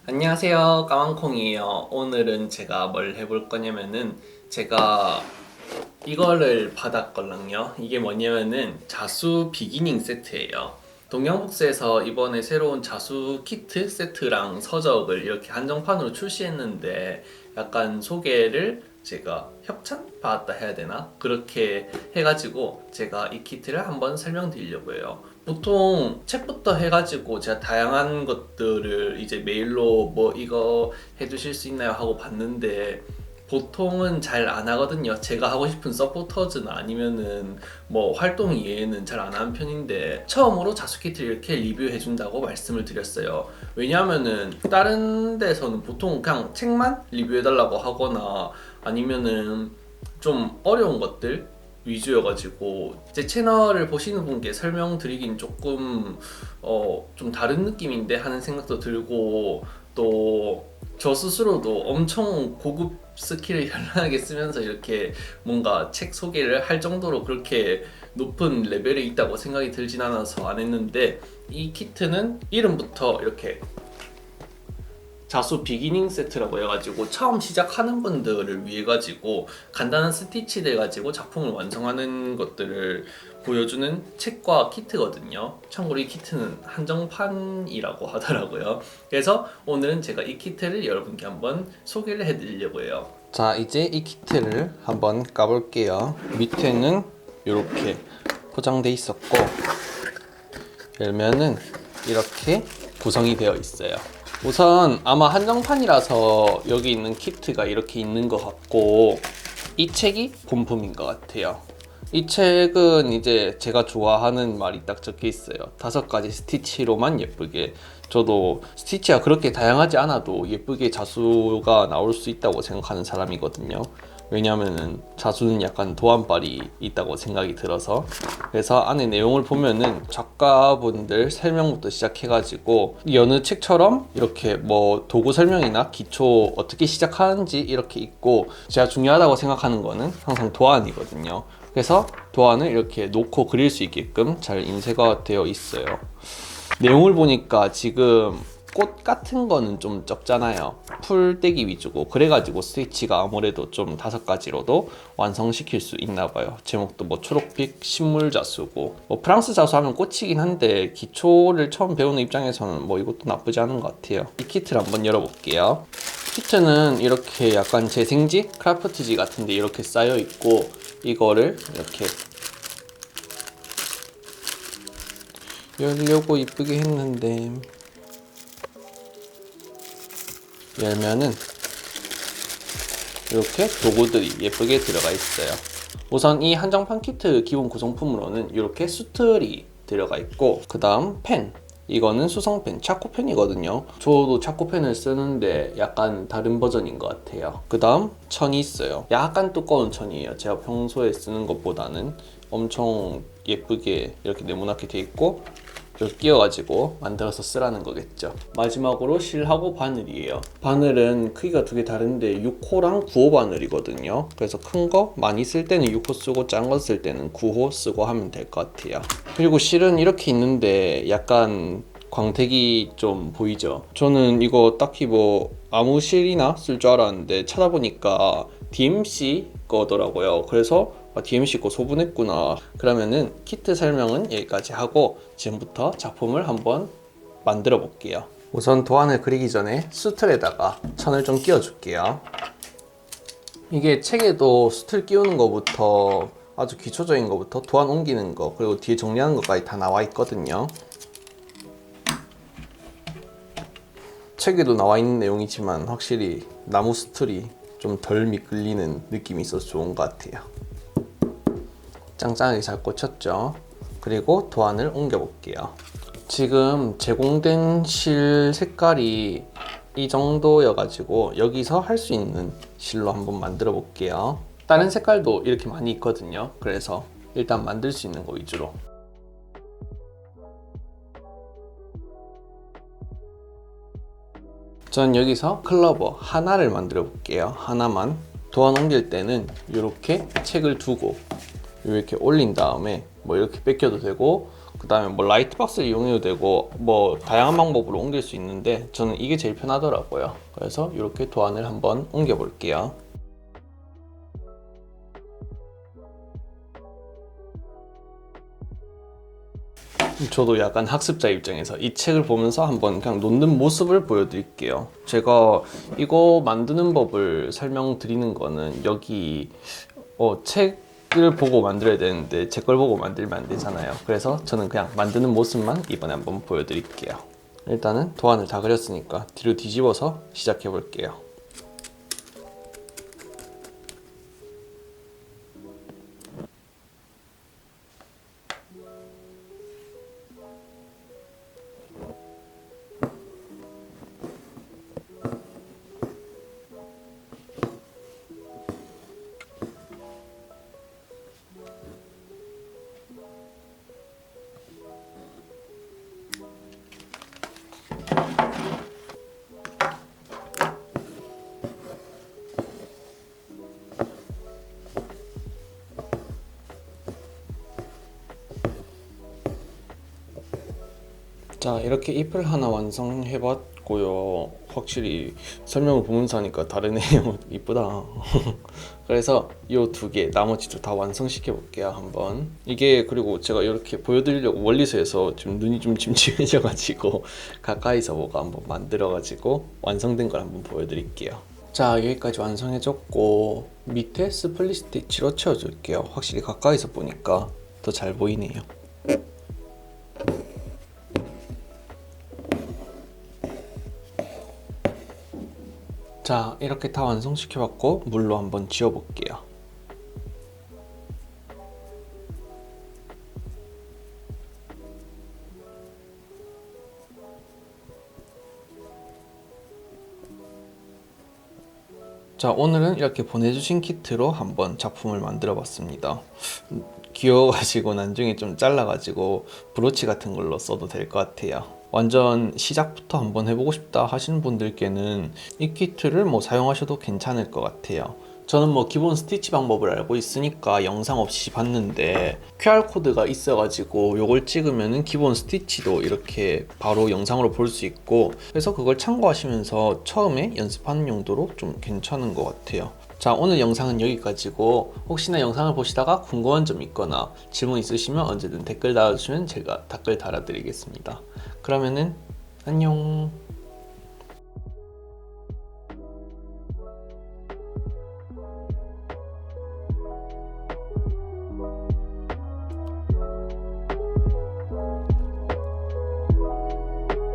안녕하세요, 까만콩이에요. 오늘은 제가 뭘 해볼 거냐면은 제가 이거를 받았걸랑요. 이게 뭐냐면은 자수 비기닝 세트예요. 동양북스에서 이번에 새로운 자수 키트 세트랑 서적을 이렇게 한정판으로 출시했는데 약간 소개를 제가 협찬 받았다 해야 되나? 그렇게 해가지고 제가 이 키트를 한번 설명드리려고 해요. 보통 책부터 해가지고 제가 다양한 것들을 이제 메일로 뭐 이거 해주실 수 있나요? 하고 봤는데 보통은 잘 안 하거든요. 제가 하고 싶은 서포터즈나 아니면은 뭐 활동 이외에는 잘 안 하는 편인데 처음으로 자수키트를 이렇게 리뷰해 준다고 말씀을 드렸어요. 왜냐하면은 다른 데서는 보통 그냥 책만 리뷰해 달라고 하거나 아니면은 좀 어려운 것들 위주여가지고 제 채널을 보시는 분께 설명드리긴 조금 좀 다른 느낌인데 하는 생각도 들고 또 저 스스로도 엄청 고급 스킬을 현란하게 쓰면서 이렇게 뭔가 책 소개를 할 정도로 그렇게 높은 레벨에 있다고 생각이 들진 않아서 안 했는데 이 키트는 이름부터 이렇게 자수 비기닝 세트라고 해가지고 처음 시작하는 분들을 위해 가지고 간단한 스티치 돼 가지고 작품을 완성하는 것들을 보여주는 책과 키트거든요. 참고로 이 키트는 한정판이라고 하더라고요. 그래서 오늘은 제가 이 키트를 여러분께 한번 소개를 해드리려고 해요. 자, 이제 이 키트를 한번 까볼게요. 밑에는 이렇게 포장돼 있었고 열면은 이렇게 구성이 되어 있어요. 우선 아마 한정판이라서 여기 있는 키트가 이렇게 있는 것 같고 이 책이 본품인 것 같아요. 이 책은 이제 제가 좋아하는 말이 딱 적혀 있어요. 5가지 스티치로만 예쁘게. 저도 스티치가 그렇게 다양하지 않아도 예쁘게 자수가 나올 수 있다고 생각하는 사람이거든요. 왜냐면은 자수는 약간 도안발이 있다고 생각이 들어서. 그래서 안에 내용을 보면은 작가분들 설명부터 시작해가지고 여느 책처럼 이렇게 뭐 도구 설명이나 기초 어떻게 시작하는지 이렇게 있고, 제가 중요하다고 생각하는 거는 항상 도안이거든요. 그래서 도안을 이렇게 놓고 그릴 수 있게끔 잘 인쇄가 되어 있어요. 내용을 보니까 지금 꽃 같은 거는 좀 적잖아요. 풀떼기 위주고, 그래가지고 스티치가 아무래도 좀 5가지로도 완성시킬 수 있나 봐요. 제목도 뭐 초록빛 식물 자수고, 뭐 프랑스 자수 하면 꽃이긴 한데 기초를 처음 배우는 입장에서는 뭐 이것도 나쁘지 않은 것 같아요. 이 키트를 한번 열어볼게요. 키트는 이렇게 약간 재생지, 크라프트지 같은데 이렇게 쌓여 있고, 이거를 이렇게 열려고 이쁘게 했는데 열면은 이렇게 도구들이 예쁘게 들어가 있어요. 우선 이 한정판 키트 기본 구성품으로는 이렇게 수틀이 들어가 있고, 그 다음 펜, 이거는 수성펜, 차코펜이거든요. 저도 차코펜을 쓰는데 약간 다른 버전인 것 같아요. 그 다음 천이 있어요. 약간 두꺼운 천이에요. 제가 평소에 쓰는 것보다는 엄청 예쁘게 이렇게 네모나게 돼 있고, 이렇게 끼워가지고 만들어서 쓰라는 거겠죠. 마지막으로 실하고 바늘이에요. 바늘은 크기가 두 개 다른데 6호랑 9호 바늘이거든요. 그래서 큰 거 많이 쓸 때는 6호 쓰고 작은 거 쓸 때는 9호 쓰고 하면 될 것 같아요. 그리고 실은 이렇게 있는데 약간 광택이 좀 보이죠? 저는 이거 딱히 뭐 아무 실이나 쓸 줄 알았는데 찾아보니까 DMC 거더라고요. 그래서 DMC 거 소분했구나. 그러면은 키트 설명은 여기까지 하고 지금부터 작품을 한번 만들어 볼게요. 우선 도안을 그리기 전에 수틀에다가 천을 좀 끼워 줄게요. 이게 책에도 수틀 끼우는 거부터 아주 기초적인 거부터 도안 옮기는 거, 그리고 뒤에 정리하는 것까지 다 나와 있거든요. 책에도 나와 있는 내용이지만 확실히 나무 수틀이 좀 덜 미끌리는 느낌이 있어서 좋은 것 같아요. 짱짱하게 잘 꽂혔죠. 그리고 도안을 옮겨 볼게요. 지금 제공된 실 색깔이 이 정도여가지고 여기서 할 수 있는 실로 한번 만들어 볼게요. 다른 색깔도 이렇게 많이 있거든요. 그래서 일단 만들 수 있는 거 위주로. 전 여기서 클로버 하나를 만들어 볼게요. 하나만. 도안 옮길 때는 이렇게 책을 두고 이렇게 올린 다음에 뭐 이렇게 뺏겨도 되고, 그 다음에 뭐 라이트 박스를 이용해도 되고, 뭐 다양한 방법으로 옮길 수 있는데 저는 이게 제일 편하더라고요. 그래서 이렇게 도안을 한번 옮겨 볼게요. 저도 약간 학습자 입장에서 이 책을 보면서 한번 그냥 놓는 모습을 보여드릴게요. 제가 이거 만드는 법을 설명드리는 거는 여기 책을 보고 만들어야 되는데 제 걸 보고 만들면 안 되잖아요. 그래서 저는 그냥 만드는 모습만 이번에 한번 보여드릴게요. 일단은 도안을 다 그렸으니까 뒤로 뒤집어서 시작해 볼게요. 자, 이렇게 잎을 하나 완성해 봤고요. 확실히 설명을 보면서 하니까 다르네요. 이쁘다. 그래서 이 두 개, 나머지도 다 완성시켜 볼게요, 한번. 이게 그리고 제가 이렇게 보여드리려고 멀리서 해서 지금 눈이 좀 침침해져 가지고 가까이서 뭐가 한번 만들어 가지고 완성된 걸 한번 보여드릴게요. 자, 여기까지 완성해줬고 밑에 스플릿 스티치로 채워줄게요. 확실히 가까이서 보니까 더 잘 보이네요. 자, 이렇게 다 완성시켜봤고 물로 한번 지워볼게요. 자, 오늘은 이렇게 보내주신 키트로 한번 작품을 만들어 봤습니다. 귀여워가지고 나중에 좀 잘라가지고 브로치 같은 걸로 써도 될 것 같아요. 완전 시작부터 한번 해보고 싶다 하시는 분들께는 이 키트를 뭐 사용하셔도 괜찮을 것 같아요. 저는 뭐 기본 스티치 방법을 알고 있으니까 영상 없이 봤는데 QR코드가 있어가지고 요걸 찍으면은 기본 스티치도 이렇게 바로 영상으로 볼 수 있고, 그래서 그걸 참고하시면서 처음에 연습하는 용도로 좀 괜찮은 것 같아요. 자, 오늘 영상은 여기까지고 혹시나 영상을 보시다가 궁금한 점 있거나 질문 있으시면 언제든 댓글 달아주시면 제가 댓글 달아드리겠습니다. 그러면은 안녕.